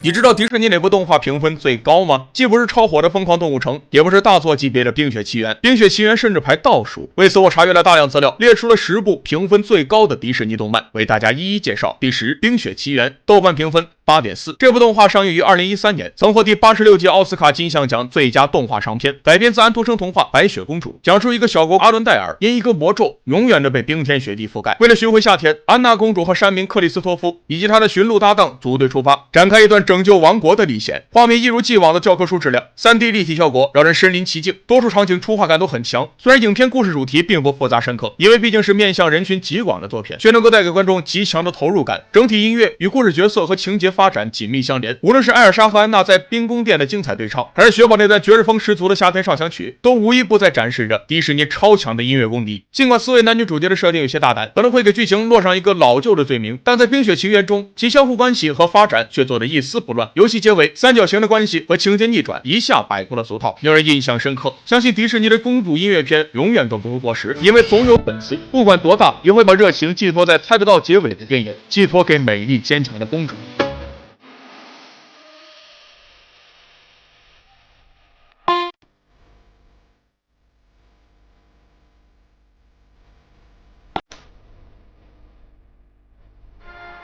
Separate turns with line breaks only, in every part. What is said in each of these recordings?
你知道迪士尼哪部动画评分最高吗？既不是超火的《疯狂动物城》，也不是大作级别的《冰雪奇缘》，《冰雪奇缘》甚至排倒数。为此，我查阅了大量资料，列出了10部评分最高的迪士尼动漫，为大家一一介绍。第10，《冰雪奇缘》，豆瓣评分8.4。这部动画上映于2013年，曾获第86届奥斯卡金像奖最佳动画长片，改编自安徒生童话《白雪公主》，讲述一个小国阿伦戴尔因一个魔咒，永远的被冰天雪地覆盖。为了寻回夏天，安娜公主和山民克里斯托夫以及他的驯鹿搭档组队出发，展开一段拯救王国的历险。画面一如既往的教科书质量，3D 立体效果让人身临其境，多处场景出画感都很强。虽然影片故事主题并不复杂深刻，因为毕竟是面向人群极广的作品，却能够带给观众极强的投入感。整体音乐与故事角色和情节发展紧密相连，无论是艾尔莎和安娜在冰宫殿的精彩对唱，还是雪宝那段爵士风十足的夏天上香曲，都无一不在展示着迪士尼超强的音乐功底。尽管4位男女主角的设定有些大胆，可能会给剧情落上一个老旧的罪名，但在《冰雪奇缘》中，其相互关系和发展却做得一丝不乱。游戏结尾，三角形的关系和情节逆转一下摆脱了俗套，令人印象深刻。相信迪士尼的公主音乐片永远都不会过时，因为总有粉丝不管多大，也会把热情寄托在猜不到结尾的电影，寄托给美丽坚强的公主。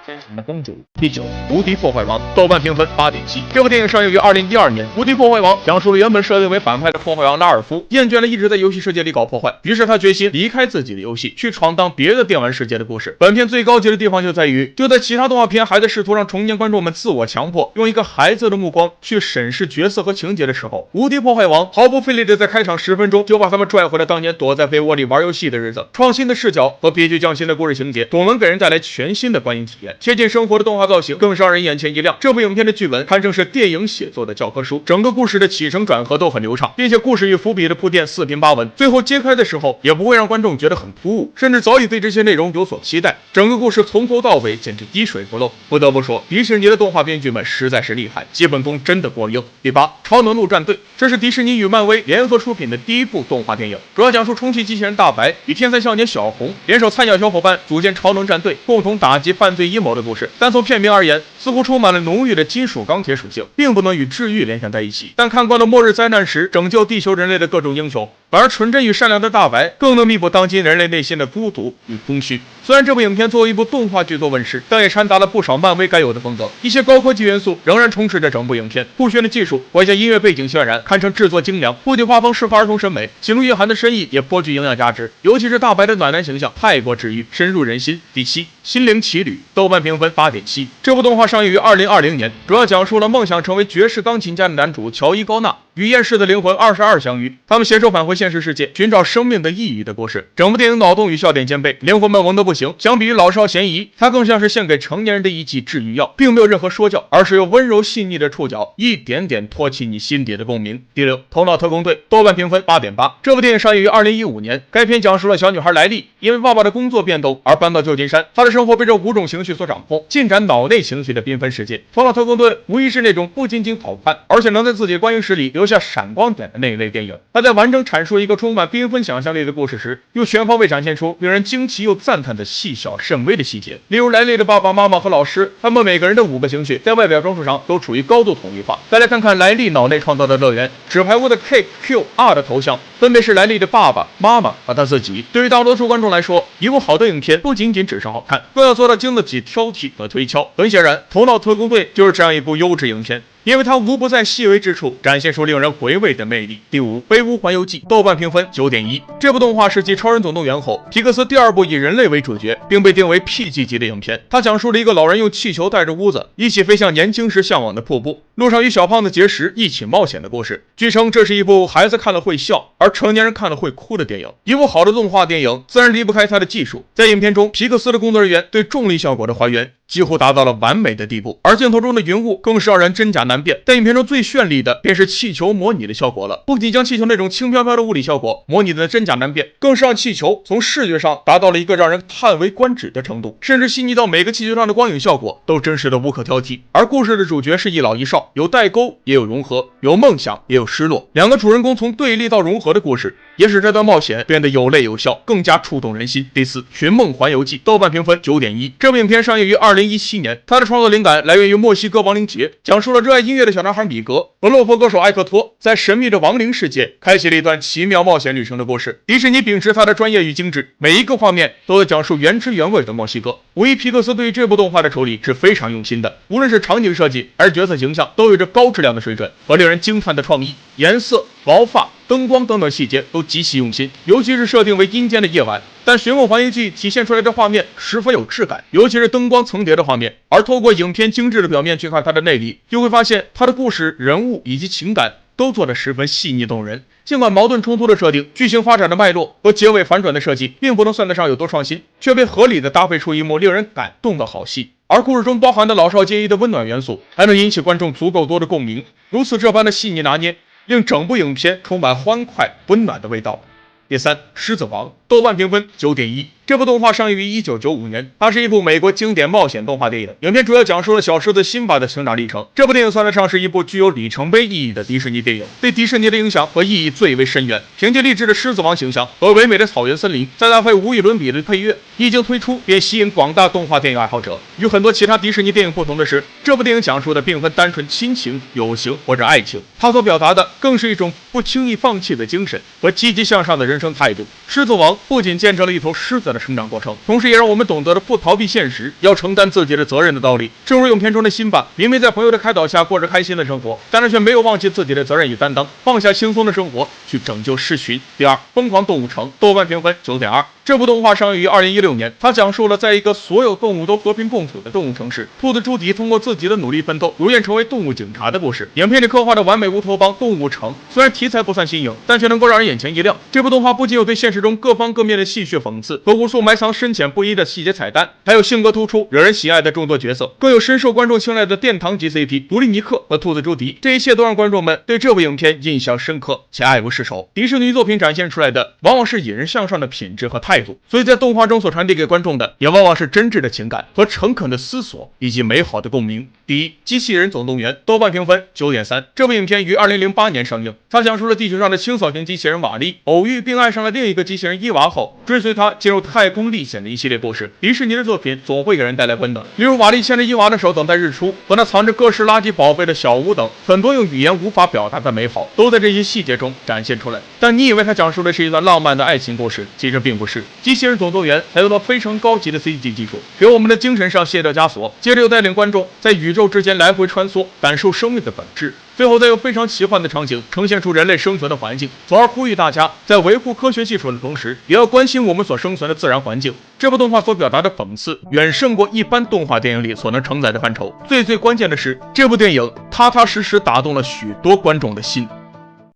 天神的公主。第9，无敌破坏王，豆瓣评分8.7。这部电影上映于2012年。无敌破坏王讲述了原本设定为反派的破坏王拉尔夫，厌倦了一直在游戏世界里搞破坏，于是他决心离开自己的游戏，去闯荡别的电玩世界的故事。本片最高级的地方就在于，就在其他动画片还在试图让成年观众们自我强迫，用一个孩子的目光去审视角色和情节的时候，无敌破坏王毫不费力的在开场10分钟就把他们拽回了当年躲在被窝里玩游戏的日子。创新的视角和别具匠心的故事情节，总能给人带来全新的观影体验。贴近生活的动画造型更是让人眼前一亮。这部影片的剧本堪称是电影写作的教科书，整个故事的起承转合都很流畅，并且故事与伏笔的铺垫四平八稳，最后揭开的时候也不会让观众觉得很突兀，甚至早已对这些内容有所期待。整个故事从头到尾简直滴水不漏。不得不说，迪士尼的动画编剧们实在是厉害，基本功真的过硬。第8，超能陆战队，这是迪士尼与漫威联合出品的第1部动画电影，主要讲述充气机器人大白与天才少年小红联手菜鸟小伙伴组建超能战队，共同打击犯罪阴谋的故事。但从片名而言，似乎充满了浓郁的金属钢铁属性，并不能与治愈联想在一起。但看惯了末日灾难时拯救地球人类的各种英雄，反而纯真与善良的大白更能弥补当今人类内心的孤独与空虚。虽然这部影片作为一部动画剧作问世，但也掺杂了不少漫威该有的风格，一些高科技元素仍然充斥着整部影片。酷炫的技术外加音乐背景渲染，堪称制作精良，不仅画风适合儿童审美，喜怒蕴含的深意也颇具营养价值。尤其是大白的暖男形象太过治愈，深入人心。第7，心灵奇旅，豆瓣评分8.7。这部动画上映于2020年，主要讲述了梦想成为爵士钢琴家的男主乔伊高纳与厌世的灵魂22相遇，他们携手返回现实世界，寻找生命的意义的故事。整部电影脑洞与笑点兼备，灵魂们萌得不行。相比于老少咸宜，它更像是献给成年人的一剂治愈药，并没有任何说教，而是用温柔细腻的触角，一点点托起你心底的共鸣。第6，头脑特工队，豆瓣评分8.8。这部电影上映于2015年，该片讲述了小女孩莱莉因为爸爸的工作变动而搬到旧金山，她的生活被这5种情绪所掌控，进展脑内情绪的缤纷世界。头脑特工队无疑是那种不仅仅好看，而且能在自己的观影史里留下闪光点的那一类电影。它在完整阐述一个充满缤纷想象力的故事时，又全方位展现出令人惊奇又赞叹的细小甚微的细节。例如莱莉的爸爸妈妈和老师，他们每个人的5个情绪在外表装束上都处于高度统一化。再来看看莱莉脑内创造的乐园，纸牌屋的 K、Q、R 的头像分别是莱莉的爸爸妈妈和他自己。对于大多数观众来说，一部好的影片不仅仅只是好看，更要做到经得起挑剔和推敲。很显然，头脑特工队就是这样一部优质影片，因为它无不在细微之处展现出令人回味的魅力。第5，飞屋环游记，豆瓣评分9.1。这部动画是继超人总动员后，皮克斯第2部以人类为主角，并被定为 PG 级的影片。它讲述了一个老人用气球带着屋子一起飞向年轻时向往的瀑布，路上与小胖子结识，一起冒险的故事。据称这是一部孩子看了会笑，而成年人看了会哭的电影。一部好的动画电影自然离不开它的技术。在影片中，皮克斯的工作人员对重力效果的还原几乎达到了完美的地步，而镜头中的云雾更是让人真假难辨。在影片中最绚丽的便是气球模拟的效果了，不仅将气球那种轻飘飘的物理效果模拟的真假难辨，更是让气球从视觉上达到了一个让人叹为观止的程度，甚至细腻到每个气球上的光影效果都真实的无可挑剔。而故事的主角是一老一少，有代沟也有融合，有梦想也有失落，两个主人公从对立到融合的故事，也使这段冒险变得有泪有笑，更加触动人心。第4，寻梦环游记，豆瓣评分9.1。这部影片上映于20 2017年，他的创作灵感来源于墨西哥亡灵节，讲述了热爱音乐的小男孩米格和落魄歌手艾克托在神秘的亡灵世界开启了一段奇妙冒险旅程的故事。迪士尼秉持他的专业与精致，每一个画面都在讲述原汁原味的墨西哥。无疑，皮克斯对于这部动画的处理是非常用心的，无论是场景设计还是角色形象，都有着高质量的水准和令人惊叹的创意，颜色、毛发、灯光等等细节都极其用心，尤其是设定为阴间的夜晚，但寻梦环游记体现出来的画面十分有质感，尤其是灯光层叠的画面。而透过影片精致的表面去看它的内里，就会发现它的故事、人物以及情感都做得十分细腻动人。尽管矛盾冲突的设定、剧情发展的脉络和结尾反转的设计并不能算得上有多创新，却被合理的搭配出一幕令人感动的好戏。而故事中包含的老少皆宜的温暖元素，还能引起观众足够多的共鸣。如此这般的细腻拿捏，令整部影片充满欢快温暖的味道。第三，狮子王，豆瓣评分9.1。这部动画上映于1995年，它是一部美国经典冒险动画电影。影片主要讲述了小狮子辛巴的成长历程。这部电影算得上是一部具有里程碑意义的迪士尼电影，对迪士尼的影响和意义最为深远。凭借励志的狮子王形象和唯美的草原森林，再搭配无与伦比的配乐，一经推出便吸引广大动画电影爱好者。与很多其他迪士尼电影不同的是，这部电影讲述的并非单纯亲情、友情或者爱情，它所表达的更是一种不轻易放弃的精神和积极向上的人生态度。狮子王不仅见证了一头狮子的成长过程，同时也让我们懂得了不逃避现实，要承担自己的责任的道理。正如影片中的辛巴，明明在朋友的开导下过着开心的生活，但是却没有忘记自己的责任与担当，放下轻松的生活去拯救狮群。第二，疯狂动物城，豆瓣评分9.2。这部动画上映于2016年，它讲述了在一个所有动物都和平共处的动物城市，兔子朱迪通过自己的努力奋斗，如愿成为动物警察的故事。影片里刻画的完美乌托邦动物城，虽然题材不算新颖，但却能够让人眼前一亮。这部动画不仅有对现实中各方各面的戏谑讽刺和无数埋藏深浅不一的细节彩蛋，还有性格突出、惹人喜爱的众多角色，更有深受观众青睐的殿堂级 CP 独立尼克和兔子朱迪。这一切都让观众们对这部影片印象深刻且爱不释手。迪士尼作品展现出来的往往是引人向上的品质和态度，所以在动画中所传递给观众的也往往是真挚的情感和诚恳的思索以及美好的共鸣。第一，机器人总动员，豆瓣评分9.3。这部影片于2008年上映，它讲述了地球上的清扫型机器人瓦力偶遇并爱上了另一个机器人伊娃后，追随他进入太空历险的一系列故事。迪士尼的作品总会给人带来温暖，例如瓦力牵着伊娃的手等待日出，和那藏着各式垃圾宝贝的小屋等，很多用语言无法表达的美好都在这些细节中展现出来。但你以为它讲述的是一段浪漫的爱情故事，其实并不是。机器人总动员采用了非常高级的 CG 技术，给我们的精神上卸掉枷锁，接着又带领观众在宇宙之间来回穿梭，感受生命的本质。最后再用非常奇幻的场景呈现出人类生存的环境，从而呼吁大家在维护科学技术的同时，也要关心我们所生存的自然环境。这部动画所表达的讽刺远胜过一般动画电影里所能承载的范畴。最关键的是，这部电影踏踏实实打动了许多观众的心。